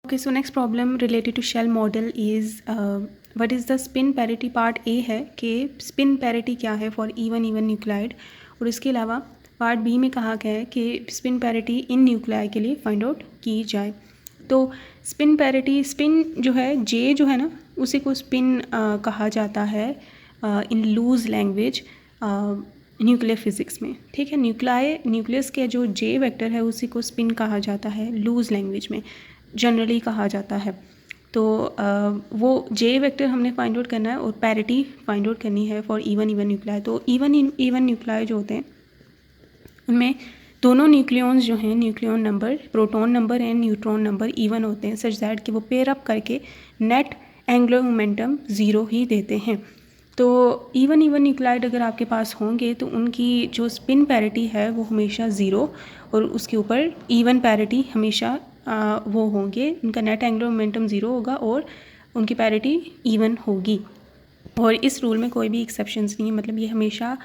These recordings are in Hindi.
Okay, so next problem related to shell model is what is the spin parity part A है कि spin parity क्या है for even nuclide, और इसके अलावा पार्ट बी में कहा गया है कि spin parity इन न्यूक्लियाई के लिए फाइंड आउट की जाए। तो spin parity, spin जो है J जो है ना उसी को spin कहा जाता है in loose language nuclear physics में, ठीक है। न्यूक्लियस के जो J वेक्टर है उसी को स्पिन कहा जाता है लूज लैंग्वेज में, जनरली कहा जाता है। तो वो J वेक्टर हमने फाइंड आउट करना है और पैरिटी फाइंड आउट करनी है फॉर इवन न्यूक्लियाई। तो इवन न्यूक्लियाई जो होते हैं उनमें दोनों न्यूक्लियॉन्स जो हैं, nucleon number, proton number and neutron number even होते हैं, सच दैट कि वो पेयर अप करके नेट एंगुलर मोमेंटम ज़ीरो ही देते हैं। तो इवन न्यूक्लाइड अगर आपके पास होंगे तो उनकी जो स्पिन पैरिटी है वो हमेशा ज़ीरो, और उसके ऊपर इवन पैरिटी हमेशा वो होंगे, उनका नेट एंगुलर मोमेंटम ज़ीरो होगा और उनकी पैरिटी इवन होगी। और इस रूल में कोई भी एक्सेप्शंस नहीं है, मतलब ये हमेशा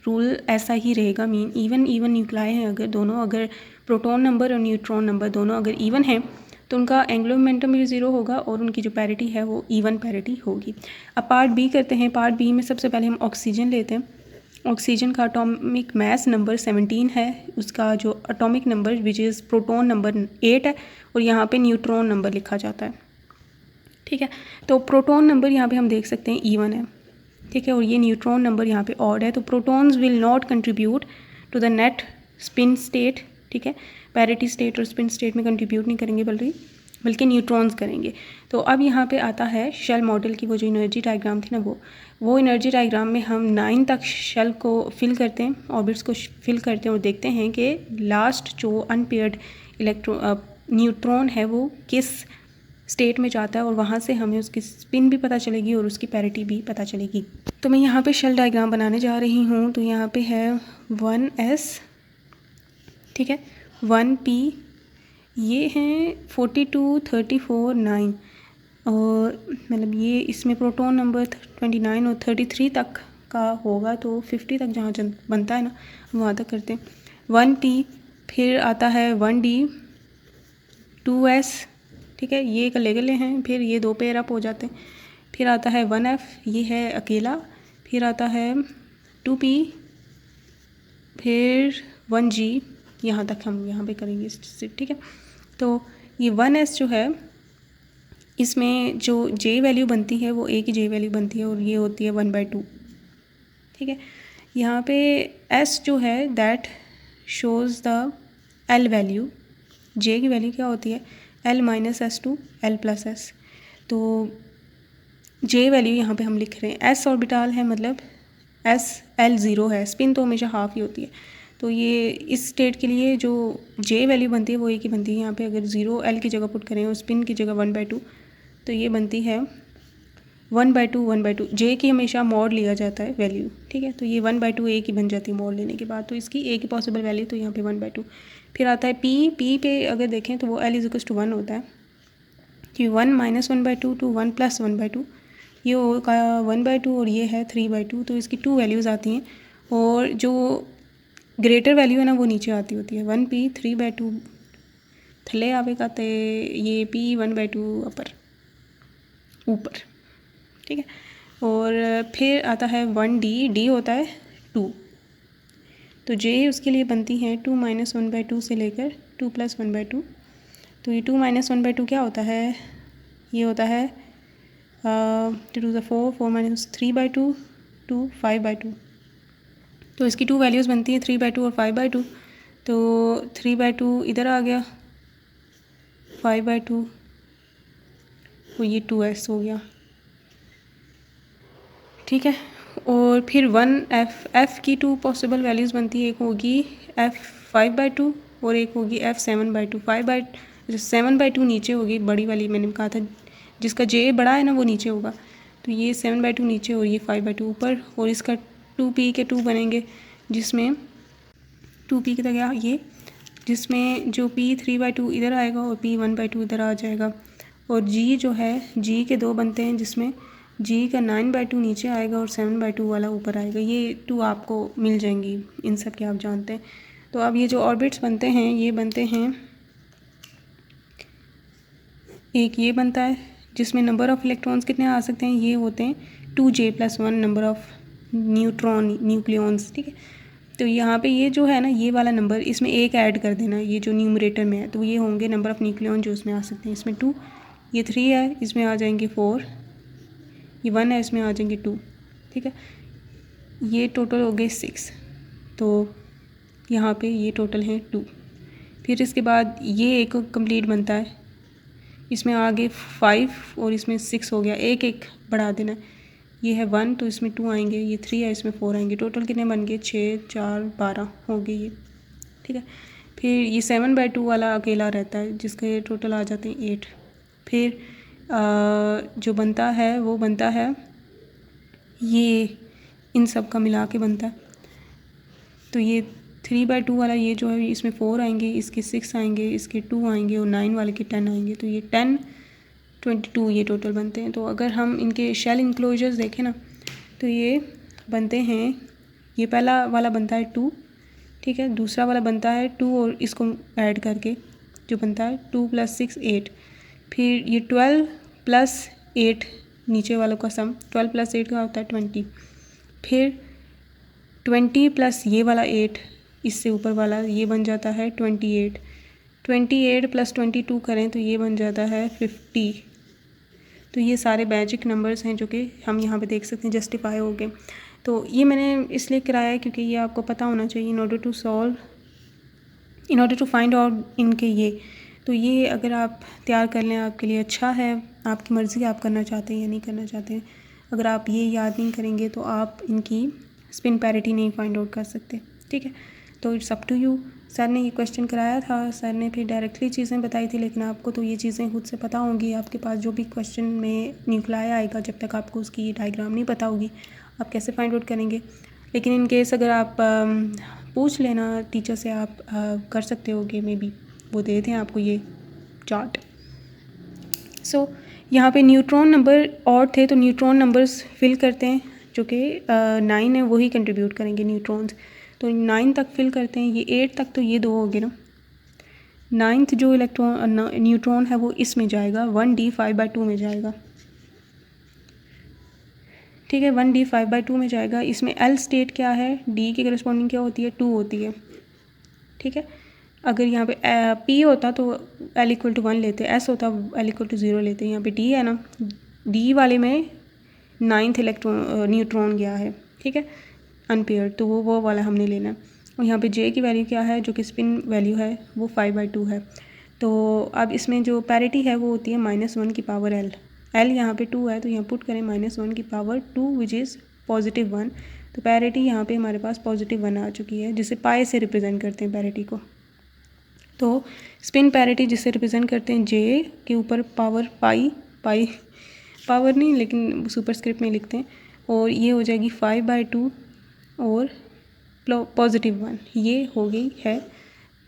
रूल ऐसा ही रहेगा। मीन इवन न्यूक्लाई हैं अगर दोनों, अगर प्रोटॉन नंबर और न्यूट्रॉन नंबर दोनों अगर इवन हैं तो उनका एंगुलर मोमेंटम भी ज़ीरो होगा और उनकी जो पैरिटी है वो इवन पैरिटी होगी। अब पार्ट बी करते हैं। पार्ट बी में सबसे पहले हम ऑक्सीजन लेते हैं। ऑक्सीजन का एटॉमिक मास नंबर 17 है, उसका जो atomic number which is proton number 8 है, और यहाँ पे न्यूट्रॉन नंबर लिखा जाता है, ठीक है। तो प्रोटॉन नंबर यहाँ पे हम देख सकते हैं इवन है, ठीक है, और ये न्यूट्रॉन नंबर यहाँ पे ऑड है। तो protons will not contribute to the net spin state, ठीक है, पैरिटी स्टेट और स्पिन स्टेट में कंट्रीब्यूट नहीं करेंगे बल्कि न्यूट्रॉन्स करेंगे। तो अब यहाँ पे आता है शेल मॉडल की वो जो एनर्जी डायग्राम थी ना, वो एनर्जी डायग्राम में हम 9 तक शेल को फिल करते हैं, ऑर्बिट्स को फिल करते हैं और देखते हैं कि लास्ट जो अनपेयर्ड न्यूट्रॉन है वो किस स्टेट में जाता है, और वहाँ से हमें उसकी स्पिन भी पता चलेगी और उसकी पैरिटी भी पता चलेगी। तो मैं यहाँ पे शेल डायग्राम बनाने जा रही हूँ। तो यहाँ पे है 1s, ठीक है, 1p, ये हैं 42, 34, 9, और मतलब ये इसमें प्रोटॉन नंबर 29 और 33 तक का होगा, तो 50 तक जहाँ बनता है ना वहाँ तक करते हैं। 1p, फिर आता है 1d, 2s, ठीक है, ये गले हैं, फिर ये दो पेयर अप हो जाते हैं। फिर आता है 1f, ये है अकेला, फिर आता है 2p, फिर 1g, यहाँ तक हम यहाँ पे करेंगे, ठीक है। तो ये 1s जो है इसमें जो j वैल्यू बनती है वो एक ही j वैल्यू बनती है और ये होती है 1/2, ठीक है। यहाँ पे s जो है that shows the l value, j की वैल्यू क्या होती है l minus s to l plus s. तो j वैल्यू यहाँ पे हम लिख रहे हैं, s ऑर्बिटाल है मतलब s l ज़ीरो है, स्पिन तो हमेशा हाफ ही होती है। तो ये इस स्टेट के लिए जो j वैल्यू बनती है वो एक ही बनती है। यहाँ पे अगर ज़ीरो l की जगह पुट करें और स्पिन की जगह 1/2, तो ये बनती है 1/2 j की हमेशा मॉड लिया जाता है वैल्यू, ठीक है। तो ये 1/2 एक ही बन जाती है मॉड लेने के बाद, तो इसकी एक ही पॉसिबल वैल्यू, तो यहाँ पे 1/2। फिर आता है p पे अगर देखें तो वो l = 1 होता है, कि 1 - 1/2 टू 1 + 1/2, ये होगा 1/2 और ये है 3/2। तो इसकी 2 वैल्यूज़ आती हैं, और जो ग्रेटर वैल्यू है ना वो नीचे आती होती है। 1p 3/2 थले आवेगा, तो ये p 1/2 ऊपर, ठीक है। और फिर आता है 1d, d होता है 2, तो j उसके लिए बनती है 2 - 1/2 से लेकर 2 + 1/2। तो ये 2 - 1/2 क्या होता है, ये होता है 2 to the 4, 4 - 3/2 to 5/2। तो इसकी 2 वैल्यूज़ बनती हैं 3/2 और 5/2। तो 3/2 इधर आ गया, 5/2, तो ये 2s हो गया, ठीक है। और फिर 1f की 2 पॉसिबल वैल्यूज़ बनती है, एक होगी f 5/2 और एक होगी f 7/2। 7/2 नीचे होगी, बड़ी वाली मैंने कहा था जिसका j बड़ा है ना वो नीचे होगा, तो ये 7/2 नीचे और ये 5/2 ऊपर। और इसका 2p के 2 बनेंगे, जिसमें 2p की तरह ये, जिसमें जो p 3/2 इधर आएगा और p 1/2 इधर आ जाएगा। और g जो है, g के 2 बनते हैं, जिसमें g का 9/2 नीचे आएगा और 7/2 वाला ऊपर आएगा। ये 2 आपको मिल जाएंगी, इन सब के आप जानते हैं। तो अब ये जो ऑर्बिट्स बनते हैं ये बनते हैं एक ये बनता है जिसमें नंबर ऑफ़ इलेक्ट्रॉन्स कितने आ सकते हैं, ये होते हैं 2J+1 नंबर ऑफ़ न्यूक्लियॉन्स, ठीक है। तो यहाँ पे ये जो है ना, ये वाला नंबर इसमें एक ऐड कर देना, ये जो न्यूमरेटर में है, तो ये होंगे नंबर ऑफ़ न्यूक्लियॉन जो इसमें आ सकते हैं। इसमें 2, ये 3 है, इसमें आ जाएंगे 4, ये 1 है, इसमें आ जाएंगे 2, ठीक है। ये टोटल हो गए 6, तो यहाँ पे ये टोटल हैं 2। फिर इसके बाद ये एक कंप्लीट बनता है, इसमें आगे 5 और इसमें 6 हो गया, एक एक बढ़ा देना है। ये है 1 तो इसमें 2 आएंगे, ये 3 है इसमें 4 आएंगे, टोटल कितने बन गए 6, 4, 12 हो गए ये, ठीक है। फिर ये 7/2 वाला अकेला रहता है जिसके टोटल आ जाते हैं 8। फिर जो बनता है वो बनता है ये इन सब का मिला के बनता है, तो ये 3/2 वाला ये जो है इसमें 4 आएंगे, इसके 6 आएंगे, इसके 2 आएंगे और 9 वाले के 10 आएंगे, तो ये 10, 22 ये टोटल बनते हैं। तो अगर हम इनके शेल इंक्लोजर्स देखें ना, तो ये बनते हैं, ये पहला वाला बनता है 2, ठीक है, दूसरा वाला बनता है 2 और इसको ऐड करके जो बनता है 2 + 6 8, फिर ये 12 + 8 नीचे वालों का सम, 12 + 8 का होता है 20, फिर 20 प्लस ये वाला 8 इससे ऊपर वाला ये बन जाता है 28, 28 + 22 करें तो ये बन जाता है 50। तो ये सारे मैजिक नंबर्स हैं जो कि हम यहाँ पे देख सकते हैं जस्टिफाई हो गए। तो ये मैंने इसलिए कराया है क्योंकि ये आपको पता होना चाहिए in order to find out इनके ये। तो ये अगर आप तैयार कर लें आपके लिए अच्छा है, आपकी मर्ज़ी आप करना चाहते हैं या नहीं करना चाहते हैं। अगर आप ये याद नहीं करेंगे तो आप इनकी स्पिन पैरिटी नहीं फाइंड आउट कर सकते, ठीक है। तो it's up to you. Sir ने ये क्वेश्चन कराया था, सर ने फिर डायरेक्टली चीज़ें बताई थी, लेकिन आपको तो ये चीज़ें खुद से पता होंगी। आपके पास जो भी क्वेश्चन में न्यूक्लियाई आएगा, जब तक आपको उसकी डायग्राम नहीं पता होगी आप कैसे फाइंड आउट करेंगे। लेकिन इन केस अगर आप पूछ लेना टीचर से, आप कर सकते हो कि मे बी वो दे दें आपको ये चार्ट। सो यहाँ पे न्यूट्रॉन नंबर और थे, तो न्यूट्रॉन नंबर्स फिल करते हैं जो कि 9 है, वही कंट्रीब्यूट करेंगे न्यूट्रॉन्स। तो 9 तक फिल करते हैं, ये 8 तक तो ये 2 हो गए ना। 9th जो न्यूट्रॉन है वो इसमें जाएगा, 1d 5/2 में जाएगा, ठीक है, 1d 5/2 में जाएगा। इसमें L स्टेट क्या है, D के करस्पॉन्डिंग क्या होती है, 2 होती है, ठीक है। अगर यहाँ पे P होता तो L = 1 लेते, S होता L = 0 लेते। यहाँ पे D है ना, D वाले में 9th न्यूट्रॉन गया है, ठीक है, अनपेयर्ड, तो वो वाला हमने लेना है। और यहाँ पे J की वैल्यू क्या है, जो कि स्पिन वैल्यू है, वो 5/2 है। तो अब इसमें जो पैरिटी है वो होती है -1 की पावर L। L यहाँ पे 2 है, तो यहाँ पुट करें -1 की पावर 2 विच इज़ +1। तो पैरिटी यहाँ पे हमारे पास +1 आ चुकी है, जिसे पाई से रिप्रेजेंट करते हैं पैरिटी को। तो स्पिन पैरिटी जिसे रिप्रेजेंट करते हैं J के ऊपर पावर पाई पावर नहीं लेकिन सुपरस्क्रिप्ट में लिखते हैं, और ये हो जाएगी 5/2 और +1। ये हो गई है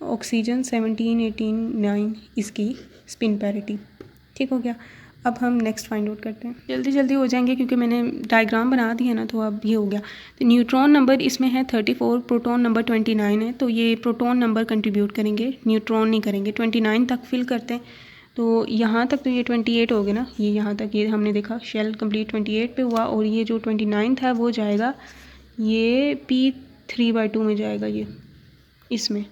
ऑक्सीजन 17, 18, 9 इसकी स्पिन पैरिटी, ठीक हो गया। अब हम नेक्स्ट फाइंड आउट करते हैं, जल्दी हो जाएंगे क्योंकि मैंने डायग्राम बना दिया ना, तो अब ये हो गया। तो न्यूट्रॉन नंबर इसमें है 34, प्रोटॉन नंबर 29 है, तो ये प्रोटॉन नंबर कंट्रीब्यूट करेंगे, न्यूट्रॉन नहीं करेंगे। 29 तक फिल करते हैं, तो यहाँ तक तो ये 28 हो गए ना, ये यहाँ तक ये हमने देखा शेल कंप्लीट 28 पे हुआ, और ये जो 29 है वो जाएगा ये P3/2 में जाएगा, ये इसमें,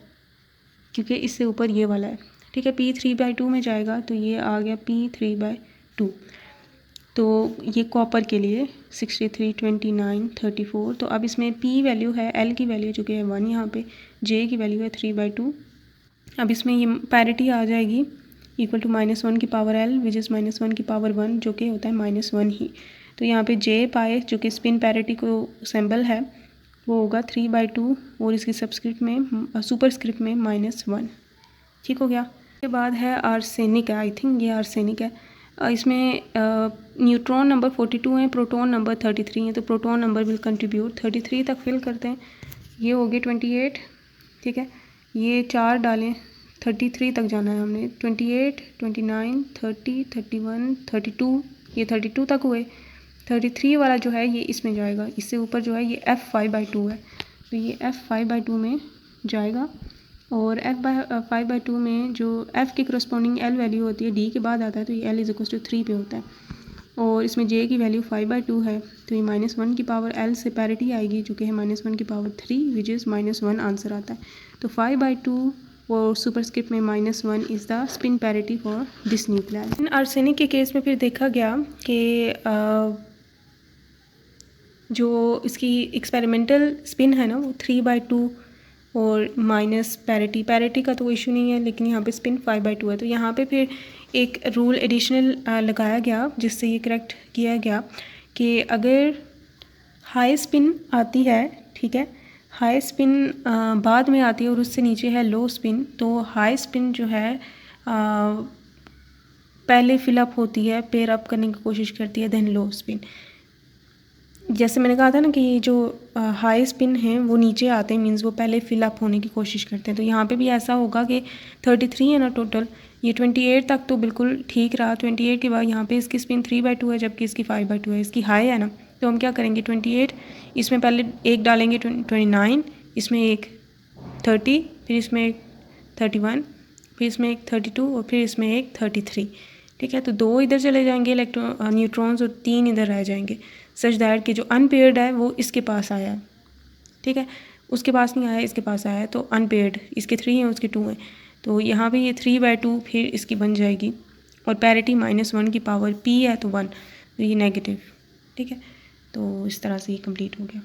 क्योंकि इससे ऊपर ये वाला है, ठीक है, P3/2 में जाएगा, तो ये आ गया P3/2। तो ये कॉपर के लिए 63, 29, 34। तो अब इसमें P वैल्यू है, L की वैल्यू जो कि है 1 यहाँ पे, J की वैल्यू है 3/2। अब इसमें ये पैरिटी आ जाएगी = -1 की पावर L विच इज़ -1 की पावर 1, जो कि होता है -1 ही। तो यहाँ पे J पाए जो कि स्पिन पैरिटी को सिंबल है वो होगा 3/2 और इसकी सबस्क्रिप्ट में सुपरस्क्रिप्ट में -1, ठीक हो गया। उसके बाद है आर्सेनिक है, आई थिंक ये आर्सेनिक है। इसमें न्यूट्रॉन नंबर 42 है, प्रोटॉन नंबर 33 है, तो प्रोटॉन नंबर विल कंट्रीब्यूट 33 तक फिल करते हैं, ये हो गए 28, ठीक है, ये 4 डालें, 33 तक जाना है हमने, 28, 29, 30, 31, 32, ये 32 तक हुए। 33 वाला जो है ये इसमें जाएगा, इससे ऊपर जो है ये F5/2 है, तो ये F5/2 में जाएगा। और f/5/2 में जो f के करस्पॉन्डिंग l वैल्यू होती है d के बाद आता है, तो ये l = 3 पे होता है। और इसमें j की वैल्यू 5/2 है, तो ये -1 की पावर l से पैरिटी आएगी जो कि है -1 की पावर 3 विच इज़ -1 आंसर आता है। तो 5/2 और सुपरस्क्रिप्ट में -1 is the spin parity for this nuclei. In arsenic के केस में फिर देखा गया कि जो इसकी एक्सपेरिमेंटल स्पिन है ना वो 3/2 और माइनस पैरिटी का तो इशू नहीं है, लेकिन यहाँ पे स्पिन 5/2 है। तो यहाँ पे फिर एक रूल एडिशनल लगाया गया जिससे ये करेक्ट किया गया कि अगर हाई स्पिन आती है, ठीक है, हाई स्पिन बाद में आती है और उससे नीचे है लो स्पिन, तो हाई स्पिन जो है पहले फिलअप होती है, पेयर अप करने की कोशिश करती है, देन लो स्पिन। जैसे मैंने कहा था ना कि ये जो हाई स्पिन है वो नीचे आते हैं, मींस वो पहले फिलअप होने की कोशिश करते हैं। तो यहाँ पे भी ऐसा होगा कि 33 है ना टोटल, ये 28 तक तो बिल्कुल ठीक रहा। 28 के बाद यहाँ पे इसकी स्पिन 3/2 है जबकि इसकी 5/2 है, इसकी हाई है ना। तो हम क्या करेंगे, 28 इसमें पहले एक डालेंगे 29, इसमें एक 30, फिर इसमें एक 31, फिर इसमें एक 32 और फिर इसमें एक 33, ठीक है। तो 2 इधर चले जाएंगे न्यूट्रॉन्स और 3 इधर रह जाएंगे, सच दैट कि जो अनपेयर्ड है वो इसके पास आया है, ठीक है, उसके पास नहीं आया, इसके पास आया है। तो अनपेयर्ड इसके 3 हैं, उसके 2 हैं, तो यहाँ पे ये 3/2 फिर इसकी बन जाएगी। और पैरिटी -1 की पावर p है तो 1, तो ये नेगेटिव, ठीक है। तो इस तरह से ये कंप्लीट हो गया।